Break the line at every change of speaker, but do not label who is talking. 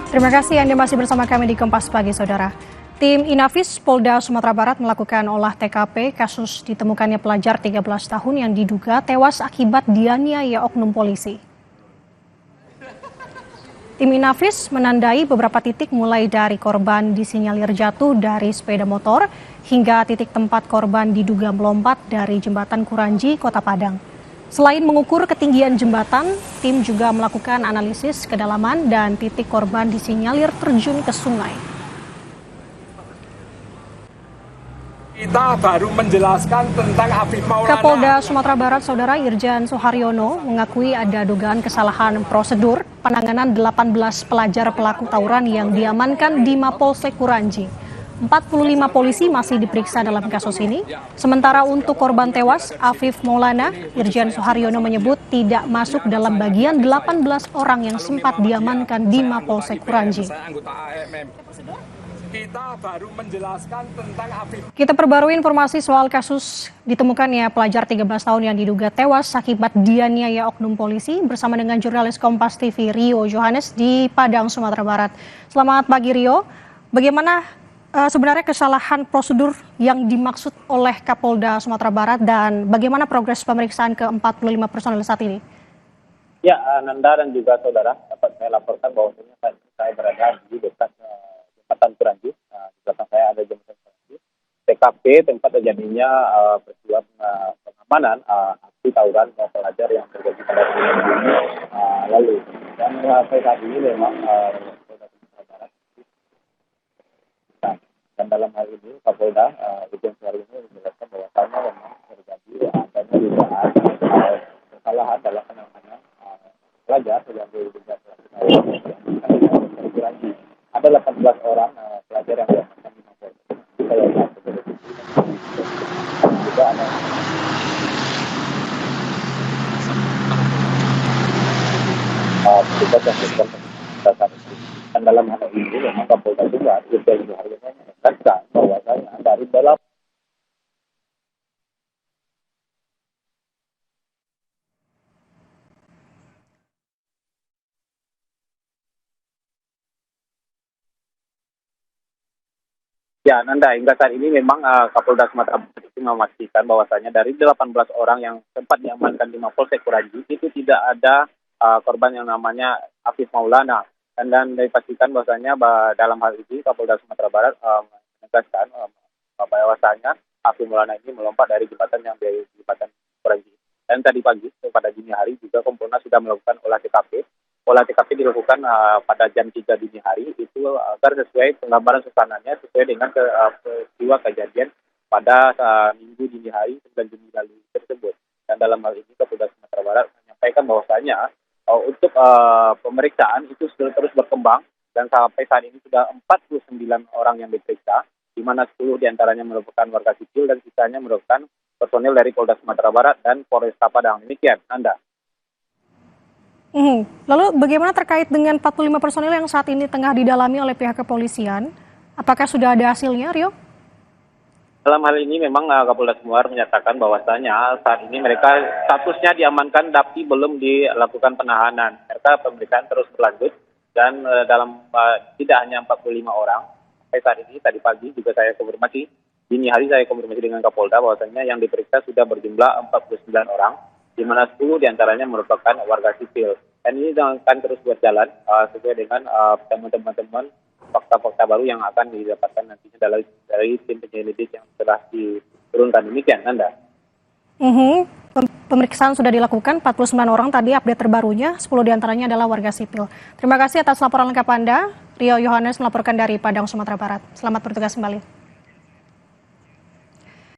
Terima kasih Anda masih bersama kami di Kompas Pagi, Saudara. Tim Inafis Polda Sumatera Barat melakukan olah TKP kasus ditemukannya pelajar 13 tahun yang diduga tewas akibat dianiaya oknum polisi. Tim Inafis menandai beberapa titik mulai dari korban disinyalir jatuh dari sepeda motor hingga titik tempat korban diduga melompat dari jembatan Kuranji, Kota Padang. Selain mengukur ketinggian jembatan, tim juga melakukan analisis kedalaman dan titik korban disinyalir terjun ke sungai.
Kita baru menjelaskan tentang Afif Maulana.
Kapolda Sumatera Barat, Saudara Irjen Suharyono, mengakui ada dugaan kesalahan prosedur penanganan 18 pelajar pelaku tawuran yang diamankan di Mapolsek Kuranji. 45 polisi masih diperiksa dalam kasus ini. Sementara untuk korban tewas, Afif Maulana, Irjen Suharyono menyebut tidak masuk dalam bagian 18 orang yang sempat diamankan di Mapolsek Kuranji.
Kita baru menjelaskan tentang Afif.
Kita perbarui informasi soal kasus ditemukannya pelajar 13 tahun yang diduga tewas akibat dianiaya oknum polisi bersama dengan jurnalis Kompas TV Rio Johannes di Padang, Sumatera Barat. Selamat pagi Rio, bagaimana sebenarnya kesalahan prosedur yang dimaksud oleh Kapolda Sumatera Barat dan bagaimana progres pemeriksaan ke 45 personel saat ini?
Ya, Nanda dan juga saudara, dapat saya laporkan bahwa saya berada di dekat jembatan Kuranji. Di belakang saya ada jembatan Kuranji. TKP tempat terjadinya peristiwa pengamanan aksi tawuran pelajar yang terjadi pada bulan Juni lalu. Dan sampai saat ini memang Polda Sumatera Barat. Dan dalam hal ini Kapolda Irjen Suharyono menjelaskan bahwasannya memang terjadi adanya dugaan kesalahan dalam penanganan pelajar yang diduga Kuranji. Ada 18 orang pelajar yang diamankan di Mapolsek. Juga ada petugas yang melakukan pemeriksaan. Dan dalam hal ini memang Kapolda juga Irjen Suharyono menegaskan bahwasanya dari dalam Ya, Nanda, hingga saat ini memang Kapolda Sumatera Barat itu memastikan bahwasanya dari 18 orang yang sempat diamankan di Mapolsek Kuranji itu tidak ada korban yang namanya Afif Maulana. Dan dipastikan bahwasanya dalam hal ini Kapolda Sumatera Barat menegaskan bahwasanya Afif Maulana ini melompat dari jembatan yang dari jembatan Kuranji. Dan tadi pagi pada dini hari juga Kompolnas sudah melakukan olah TKP. Olah TKP dilakukan pada jam 3 dini hari itu agar sesuai penggambaran suasananya sesuai dengan peristiwa kejadian pada minggu dini hari 9 Juni lalu tersebut. Dan dalam hal ini Kapolda Sumatera Barat menyampaikan bahwasanya untuk pemeriksaan itu sudah terus berkembang dan sampai saat ini sudah 49 orang yang diperiksa, di mana 10 diantaranya merupakan warga sipil dan sisanya merupakan personil dari Polda Sumatera Barat dan Polresta Padang. Demikian, Anda.
Lalu bagaimana terkait dengan 45 personil yang saat ini tengah didalami oleh pihak kepolisian? Apakah sudah ada hasilnya, Rio?
Dalam hal ini memang Kapolda Sumatera menyatakan bahwasanya saat ini mereka statusnya diamankan tapi belum dilakukan penahanan. Mereka pemeriksaan terus berlanjut dan dalam tidak hanya 45 orang. Sampai saat ini tadi pagi juga saya konfirmasi, dini hari saya konfirmasi dengan Kapolda bahwasanya yang diperiksa sudah berjumlah 49 orang. Di mana 10 diantaranya merupakan warga sipil. Dan ini akan terus berjalan sesuai dengan teman-teman fakta-fakta baru yang akan didapatkan nantinya dari tim penyelidik yang telah diturunkan. Demikian, Anda.
Pemeriksaan sudah dilakukan, 49 orang tadi update terbarunya, 10 diantaranya adalah warga sipil. Terima kasih atas laporan lengkap Anda. Rio Johannes melaporkan dari Padang, Sumatera Barat. Selamat bertugas kembali.